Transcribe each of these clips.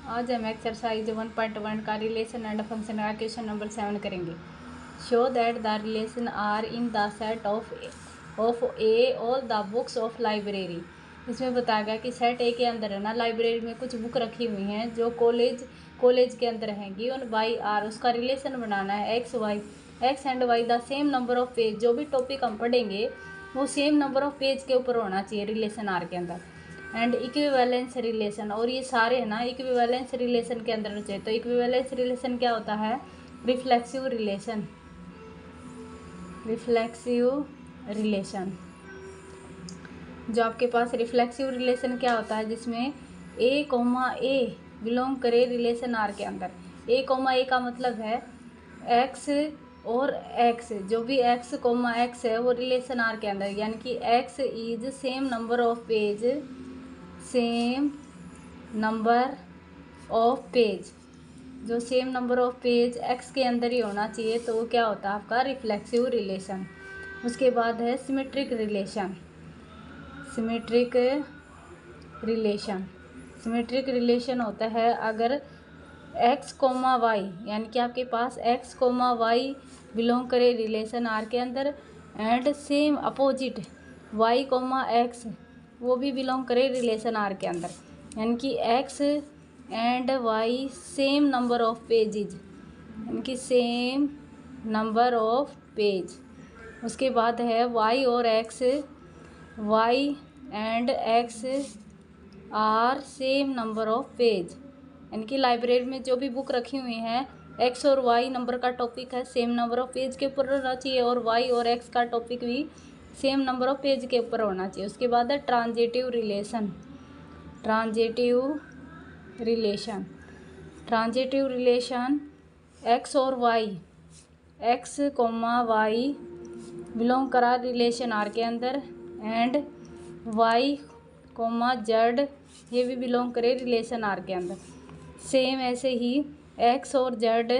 आज हम एक्सरसाइज 1.1 का रिलेशन एंड फंक्शन का क्वेश्चन नंबर 7 करेंगे। Show that the relation R in the set of A all the books of library. इसमें बताया गया कि सेट ए के अंदर है ना, लाइब्रेरी में कुछ बुक रखी हुई हैं जो कॉलेज के अंदर हैं। गिवन बाई आर, उसका रिलेशन बनाना है x and why the same number of page. जो भी टॉपिक हम पढ़ेंगे वो सेम नंबर ऑफ पेज के ऊपर होना चाहिए रिलेशन आर के अंदर। एंड इक्विवेलेंस रिलेशन, और ये सारे है ना इक्विवेलेंस रिलेशन के अंदर चाहिए। तो इक्विवेलेंस रिलेशन क्या होता है? Reflexive relation. जो आपके पास रिफ्लेक्सिव रिलेशन क्या होता है, जिसमें ए बिलोंग करे रिलेशन आर के अंदर। ए का मतलब है एक्स और एक्स, जो भी एक्स है वो रिलेशन आर के अंदर, यानी कि X is same number of page. जो same number of page X के अंदर ही होना चाहिए, तो वो क्या होता है आपका रिफ्लेक्सिव रिलेशन। उसके बाद है सिमेट्रिक रिलेशन होता है अगर एक्स कोमा वाई, यानी कि आपके पास एक्स कोमा वाई बिलोंग करे रिलेशन आर के अंदर, and same opposite Y comma X वो भी बिलोंग करे रिलेशन आर के अंदर, यानी कि X and Y same number of pages, यानी कि सेम नंबर ऑफ पेज। उसके बाद है Y and X are same number of page, यानी कि लाइब्रेरी में जो भी बुक रखी हुई हैं एक्स और वाई नंबर का टॉपिक है सेम नंबर ऑफ पेज के ऊपर होना चाहिए, और वाई और एक्स का टॉपिक भी सेम नंबर ऑफ पेज के ऊपर होना चाहिए। उसके बाद है ट्रांजिटिव रिलेशन एक्स और Y, X comma Y belong करा रिलेशन आर के अंदर, एंड वाई कोमा जेड ये भी बिलोंग करे रिलेशन आर के अंदर। सेम ऐसे ही एक्स और जेड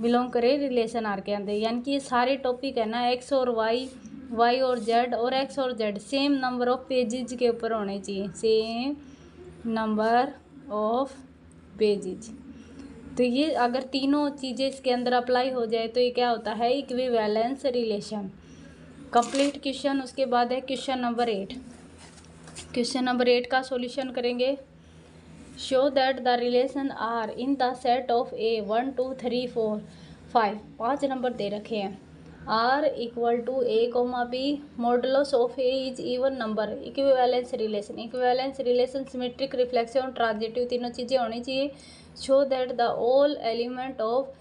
बिलोंग करे रिलेशन आर के अंदर, यानी कि ये सारे टॉपिक है ना एक्स और वाई और जेड, और एक्स और Z same number of pages के ऊपर होने चाहिए, सेम नंबर ऑफ पेजेज। तो ये अगर तीनों चीज़ें इसके अंदर अप्लाई हो जाए तो ये क्या होता है इक्विवेलेंस रिलेशन। Complete question. उसके बाद है क्वेश्चन नंबर 8। क्वेश्चन नंबर 8 का सॉल्यूशन करेंगे। Show that the relation R in the set of A 1 2 3 4 5। 5 number दे रखे हैं। R equal to A comma B, modulus of A is even number. Equivalence relation symmetric reflexive transitive तीनों चीज़ें होनी चाहिए। Show that the all element of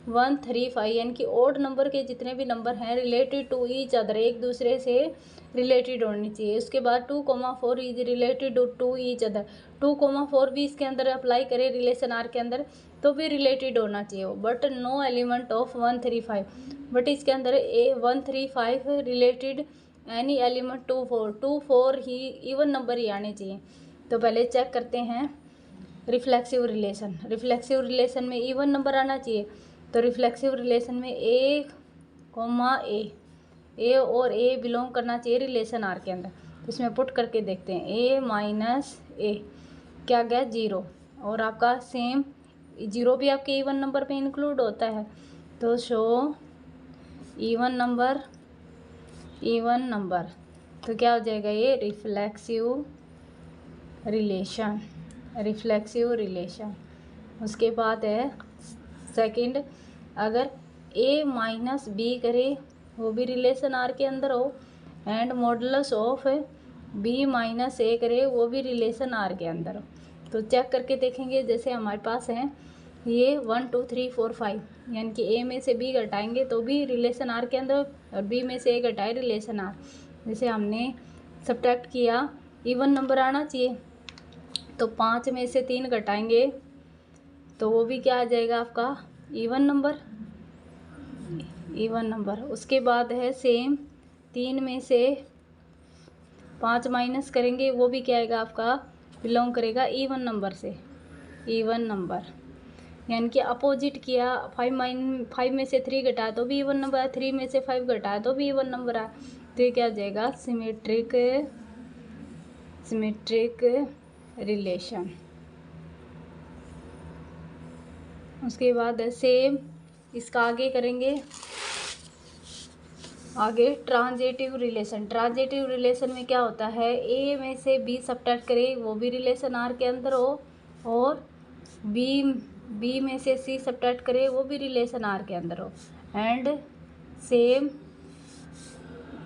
1 3 5, यानी कि odd number के जितने भी नंबर हैं रिलेटेड टू ईच अदर, एक दूसरे से रिलेटेड होनी चाहिए। उसके बाद 2,4 is related to each other. 2,4 भी इसके अंदर अप्लाई करें रिलेशन आर के अंदर तो भी रिलेटेड होना चाहिए, but no element of 1 3 5। But इसके अंदर 1 3 5 रिलेटेड एनी एलिमेंट 2 4 ही इवन नंबर ही आने चाहिए। तो पहले चेक करते हैं रिफ्लेक्सिव रिलेशन में इवन नंबर आना चाहिए। तो रिफ्लेक्सिव रिलेशन में ए और ए बिलोंग करना चाहिए रिलेशन आर के अंदर। तो इसमें पुट करके देखते हैं ए माइनस ए क्या गया 0, और आपका सेम 0 भी आपके इवन नंबर पे इंक्लूड होता है। तो शो इवन नंबर तो क्या हो जाएगा ये रिफ्लेक्सिव रिलेशन। उसके बाद है सेकंड, अगर ए माइनस बी करे वो भी रिलेशन आर के अंदर हो, and modulus of B minus A करे वो भी रिलेशन आर के अंदर हो। तो चेक करके देखेंगे। जैसे हमारे पास है ये 1 2 3 4 5, यानी कि ए में से बी घटाएंगे तो भी रिलेशन आर के अंदर, और बी में से ए घटाए रिलेशन आर। जैसे हमने सब्ट्रैक्ट किया इवन नंबर आना चाहिए, तो 5 में से 3 घटाएंगे तो वो भी क्या आ जाएगा आपका इवन नंबर। उसके बाद है सेम 3 में से 5 माइनस करेंगे वो भी क्या आएगा आपका बिलोंग करेगा इवन नंबर से, यानी कि अपोजिट किया। 5 में से 3 घटाया तो भी इवन नंबर है, 3 में से 5 घटाया तो भी इवन नंबर है। तो ये क्या आ जाएगा सिमेट्रिक रिलेशन। उसके बाद है सेम इसका आगे करेंगे, आगे ट्रांजिटिव रिलेशन। ट्रांजिटिव रिलेशन में क्या होता है, ए में से बी सब्ट्रैक्ट करे वो भी रिलेशन आर के अंदर हो, और बी में से सी सब्ट्रैक्ट करे वो भी रिलेशन आर के अंदर हो, एंड सेम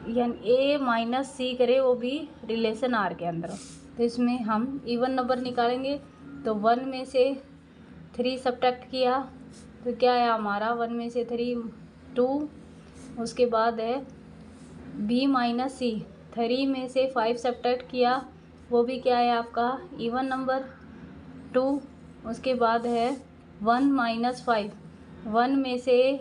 यानी ए माइनस सी करे वो भी रिलेशन आर के अंदर हो। तो इसमें हम इवन नंबर निकालेंगे, तो 1 में से 3 सब्ट्रैक्ट किया तो क्या है हमारा, 1 में से 3 2, उसके बाद है बी माइनस सी, 3 में से 5 सब्ट्रैक्ट किया वो भी क्या है आपका इवन नंबर 2, उसके बाद है 1 माइनस 5, 1 में से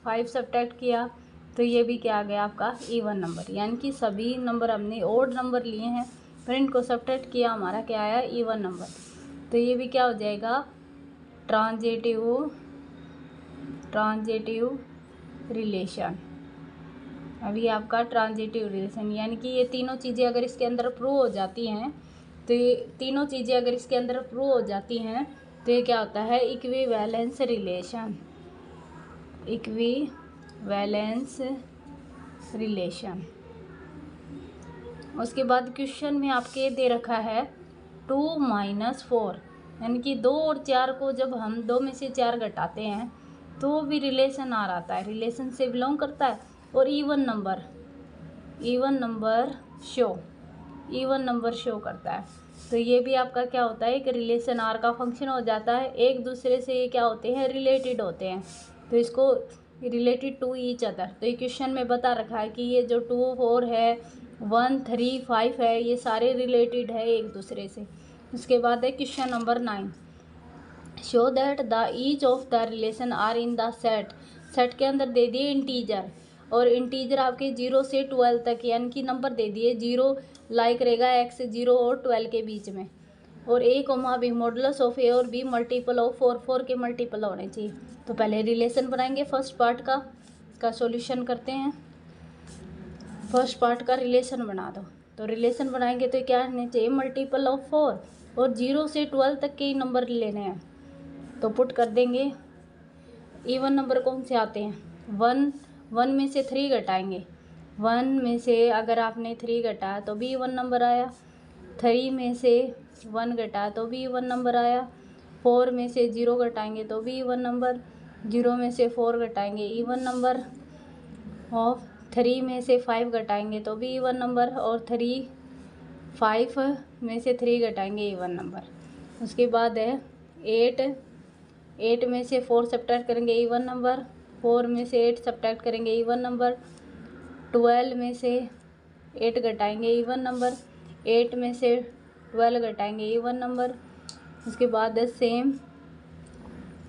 5 सब्ट्रैक्ट किया तो ये भी क्या आ गया आपका इवन नंबर। यानी कि सभी नंबर हमने ओड नंबर लिए हैं पर इनको सब्ट्रैक्ट किया, हमारा क्या आया इवन नंबर। तो ये भी क्या हो जाएगा ट्रांजिटिव रिलेशन। अभी आपका ट्रांजिटिव रिलेशन, यानी कि ये तीनों चीज़ें अगर इसके अंदर प्रूव हो जाती हैं, तो ये तीनों चीज़ें अगर इसके अंदर प्रूव हो जाती हैं तो ये क्या होता है इक्विवेलेंस रिलेशन। Equivalence relation. उसके बाद क्वेश्चन में आपके दे रखा है 2 माइनस 4, यानी कि 2 और 4 को जब हम 2 में से 4 घटाते हैं तो भी रिलेशन आ आता है, रिलेशन से बिलोंग करता है, और इवन नंबर शो करता है। तो ये भी आपका क्या होता है, एक रिलेशन आर का फंक्शन हो जाता है, एक दूसरे से ये क्या होते हैं रिलेटेड होते हैं, तो इसको रिलेटेड टू ईच अदर। तो ये क्वेश्चन में बता रखा है कि ये जो 2 4 है, 1 3 5 है, ये सारे रिलेटेड है एक दूसरे से। उसके बाद है question number 9, show that the each of the relation R in the set के अंदर दे दिए इंटीजर, और इंटीजर आपके 0 से 12 तक, यानी कि नंबर दे दिए 0 लाइक रहेगा x 0 और 12 के बीच में, और a comma B modulus of a और b मल्टीपल ऑफ 4 के मल्टीपल होने चाहिए। तो पहले रिलेशन बनाएंगे फर्स्ट पार्ट का, इसका सॉल्यूशन करते हैं। फर्स्ट पार्ट का रिलेशन बना दो, तो रिलेशन बनाएंगे तो क्या होना चाहिए मल्टीपल ऑफ 4, और 0 से 12 तक के ही नंबर लेने हैं, तो पुट कर देंगे। इवन नंबर कौन से आते हैं, 1 में से 3 घटाएंगे, 1 में से अगर आपने 3 घटाया तो भी इवन नंबर आया, 3 में से 1 घटाया तो भी इवन नंबर आया, 4 में से 0 घटाएंगे तो भी इवन नंबर, 0 में से 4 घटाएंगे इवन नंबर, और 3 में से 5 घटाएंगे तो भी इवन नंबर, और 5 में से 3 घटाएंगे इवन नंबर। उसके बाद है 8 में से 4 सब्ट्रैक्ट करेंगे इवन नंबर, 4 में से 8 सब्ट्रैक्ट करेंगे इवन नंबर, 12 में से 8 घटाएंगे इवन नंबर, 8 में से 12 घटाएंगे इवन नंबर। उसके बाद है सेम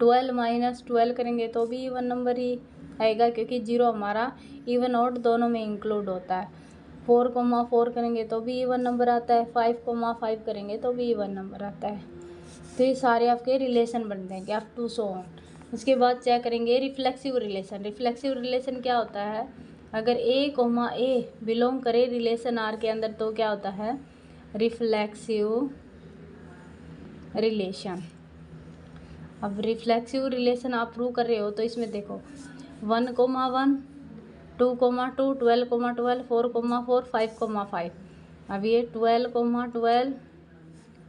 12 माइनस 12 करेंगे तो भी इवन नंबर ही आएगा, क्योंकि 0 हमारा इवन ऑड दोनों में इंक्लूड होता है। 4 करेंगे तो भी इवन नंबर आता है, 5 करेंगे तो भी इवन नंबर आता है। तो ये सारे आपके रिलेशन बन जाएंगे अप टू सो ऑन। उसके बाद चेक करेंगे रिफ्लेक्सिव रिलेशन। रिफ्लेक्सिव रिलेशन क्या होता है, अगर a, बिलोंग करे रिलेशन आर के अंदर तो क्या होता है रिफ्लेक्सिव रिलेशन। अब रिफ्लेक्सिव रिलेशन आप प्रूव कर रहे हो तो इसमें देखो 1, 1 2, 2 12, 12 4, 4 5, 5। अब ये 12, 12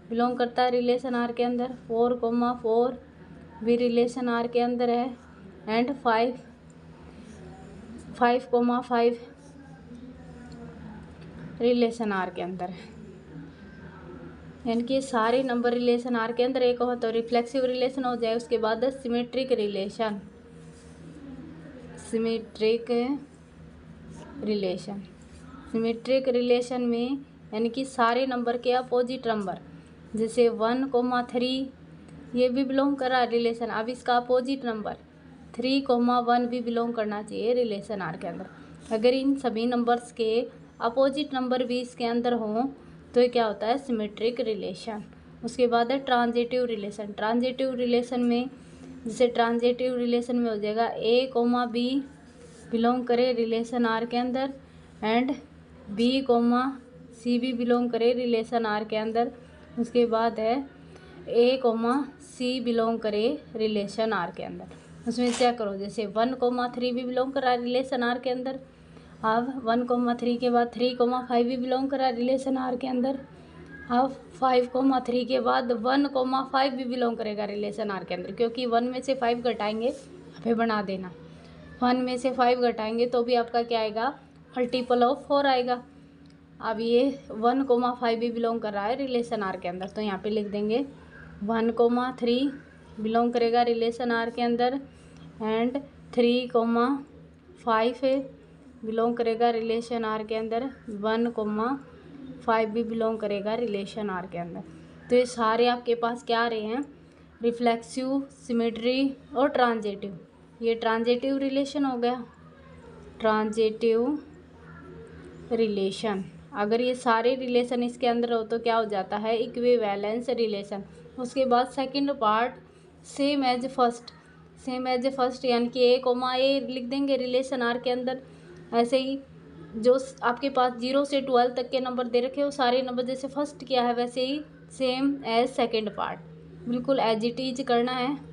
बिलोंग करता है रिलेशन आर के अंदर, 4, 4 भी रिलेशन आर के अंदर है, एंड 5, 5 रिलेशन आर के अंदर है। यानी कि सारे नंबर रिलेशन आर के अंदर एक हो तो रिफ्लेक्सिव रिलेशन हो जाए। उसके बाद सिमेट्रिक रिलेशन। सिमेट्रिक रिलेशन में यानी कि सारे नंबर के अपोजिट नंबर, जैसे 1, 3 ये भी बिलोंग कर रहा है रिलेशन, अब इसका अपोजिट नंबर 3, 1 भी बिलोंग करना चाहिए रिलेशन आर के अंदर। अगर इन सभी नंबर्स के अपोजिट नंबर भी इसके अंदर हों तो ये क्या होता है सिमेट्रिक रिलेशन। उसके बाद है ट्रांजिटिव रिलेशन। ट्रांजिटिव रिलेशन में जैसे ट्रांजिटिव रिलेशन में हो जाएगा a, b बिलोंग करे रिलेशन आर के अंदर, एंड b, c भी बिलोंग करे रिलेशन आर के अंदर। उसके बाद है ए कोमा सी बिलोंग करे रिलेशन आर के अंदर, उसमें चेक करो। जैसे 1,3 भी बिलोंग करा रिलेशन आर के अंदर। अब 1,3 के बाद 3,5 भी बिलोंग करा रिलेशन आर के अंदर। अब 5,3 के बाद 1,5 भी बिलोंग करेगा रिलेशन आर के अंदर, क्योंकि 1 में से 5 घटाएंगे, फिर बना देना। 1 में से 5 घटाएंगे तो भी आपका क्या आएगा, मल्टीपल ऑफ 4 आएगा। अब ये 1,5 भी बिलोंग कर रहा है रिलेशन आर के अंदर, तो यहाँ पे लिख देंगे 1,3 बिलोंग करेगा रिलेशन आर के अंदर, एंड 3,5 बिलोंग करेगा रिलेशन आर के अंदर, 1,5 भी बिलोंग करेगा रिलेशन आर के अंदर। तो ये सारे आपके पास क्या आ रहे हैं, रिफ्लेक्सिव, सिमेट्री और ट्रांजिटिव। ये ट्रांजिटिव रिलेशन हो गया, ट्रांजिटिव रिलेशन। अगर ये सारे रिलेशन इसके अंदर हो तो क्या हो जाता है, इक्विवेलेंस रिलेशन। उसके बाद second part same as first, same as first, यानी कि ए कोमा ए लिख देंगे रिलेशन आर के अंदर। ऐसे ही जो आपके पास 0 से 12 तक के नंबर दे रखे हो, सारे नंबर जैसे फर्स्ट किया है वैसे ही सेम एज सेकंड पार्ट, बिल्कुल एज इट इज करना है।